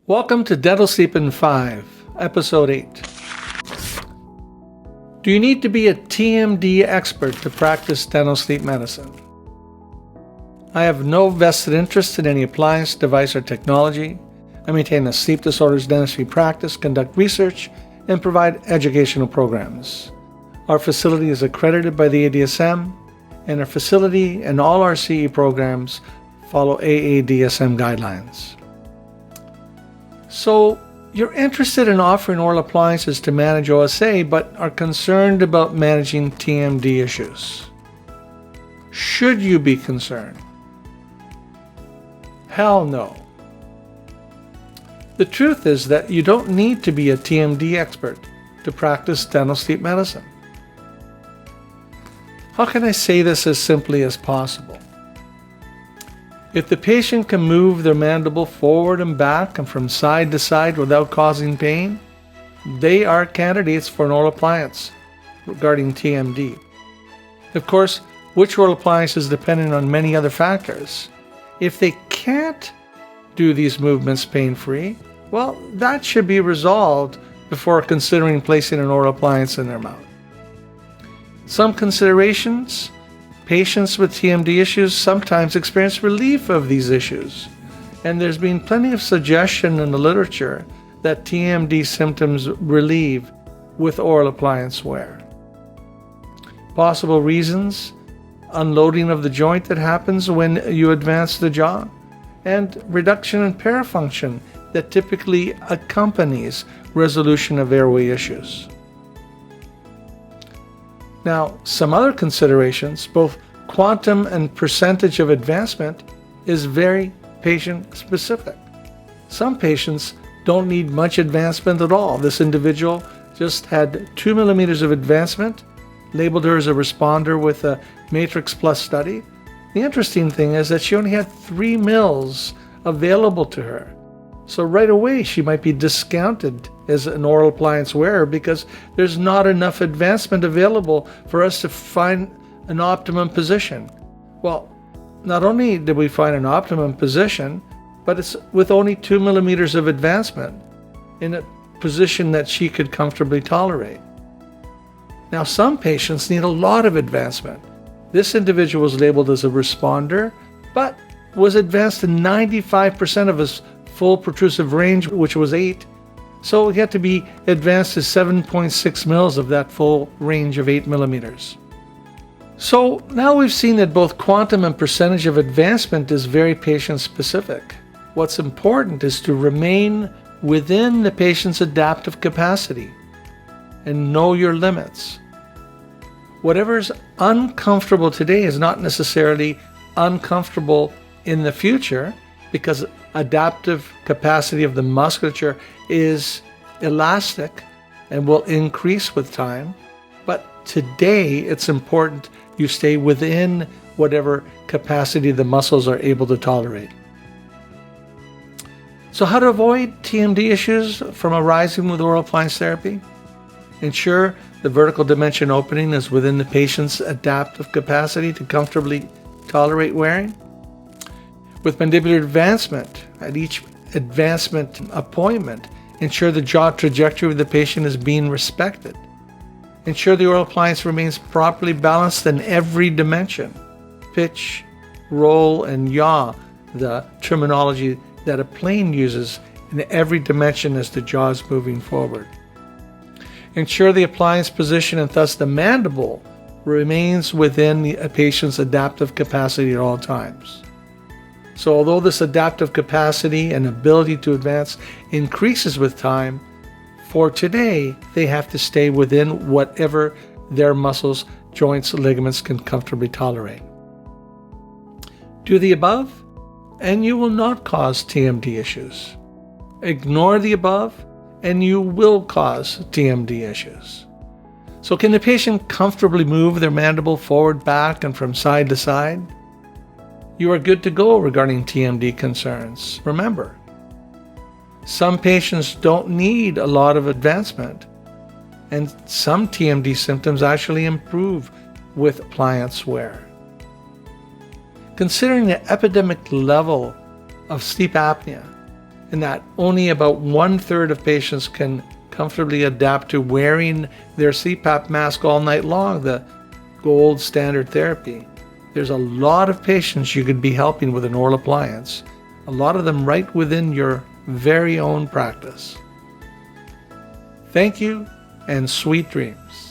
Welcome to Dental Sleep in 5, Episode VIII. Do you need to be a TMD expert to practice dental sleep medicine? I have no vested interest in any appliance, device, or technology. I maintain a sleep disorders dentistry practice, conduct research, and provide educational programs. Our facility is accredited by the ADSM, and our facility and all our CE programs follow AADSM guidelines. So, you're interested in offering oral appliances to manage OSA, but are concerned about managing TMD issues. Should you be concerned? Hell no. The truth is that you don't need to be a TMD expert to practice dental sleep medicine. How can I say this as simply as possible? If the patient can move their mandible forward and back and from side to side without causing pain, they are candidates for an oral appliance regarding TMD. Of course, which oral appliance is dependent on many other factors. If they can't do these movements pain-free, well, that should be resolved before considering placing an oral appliance in their mouth. Some considerations: patients with TMD issues sometimes experience relief of these issues, and there's been plenty of suggestion in the literature that TMD symptoms relieve with oral appliance wear. Possible reasons: unloading of the joint that happens when you advance the jaw, and reduction in parafunction that typically accompanies resolution of airway issues. Now, some other considerations, both quantum and percentage of advancement, is very patient-specific. Some patients don't need much advancement at all. This individual just had 2 millimeters of advancement, labeled her as a responder with a Matrix Plus study. The interesting thing is that she only had 3 mils available to her. So right away, she might be discounted as an oral appliance wearer because there's not enough advancement available for us to find an optimum position. Well, not only did we find an optimum position, but it's with only 2 millimeters of advancement in a position that she could comfortably tolerate. Now, some patients need a lot of advancement. This individual was labeled as a responder, but was advanced to 95% of his full protrusive range, which was 8. So he had to be advanced to 7.6 mils of that full range of 8 millimeters. So now we've seen that both quantum and percentage of advancement is very patient-specific. What's important is to remain within the patient's adaptive capacity and know your limits. Whatever's uncomfortable today is not necessarily uncomfortable in the future, because adaptive capacity of the musculature is elastic and will increase with time. But today, it's important you stay within whatever capacity the muscles are able to tolerate. So how to avoid TMD issues from arising with oral appliance therapy? Ensure the vertical dimension opening is within the patient's adaptive capacity to comfortably tolerate wearing. With mandibular advancement, at each advancement appointment, ensure the jaw trajectory of the patient is being respected. Ensure the oral appliance remains properly balanced in every dimension: pitch, roll, and yaw, the terminology that a plane uses in every dimension as the jaw is moving forward. Ensure the appliance position and thus the mandible remains within a patient's adaptive capacity at all times. So although this adaptive capacity and ability to advance increases with time, for today, they have to stay within whatever their muscles, joints, ligaments can comfortably tolerate. Do the above, and you will not cause TMD issues. Ignore the above, and you will cause TMD issues. So can the patient comfortably move their mandible forward, back, and from side to side? You are good to go regarding TMD concerns. Remember, some patients don't need a lot of advancement, and some TMD symptoms actually improve with appliance wear. Considering the epidemic level of sleep apnea and that only about 1/3 of patients can comfortably adapt to wearing their CPAP mask all night long, the gold standard therapy. There's a lot of patients you could be helping with an oral appliance, a lot of them right within your very own practice. Thank you and sweet dreams.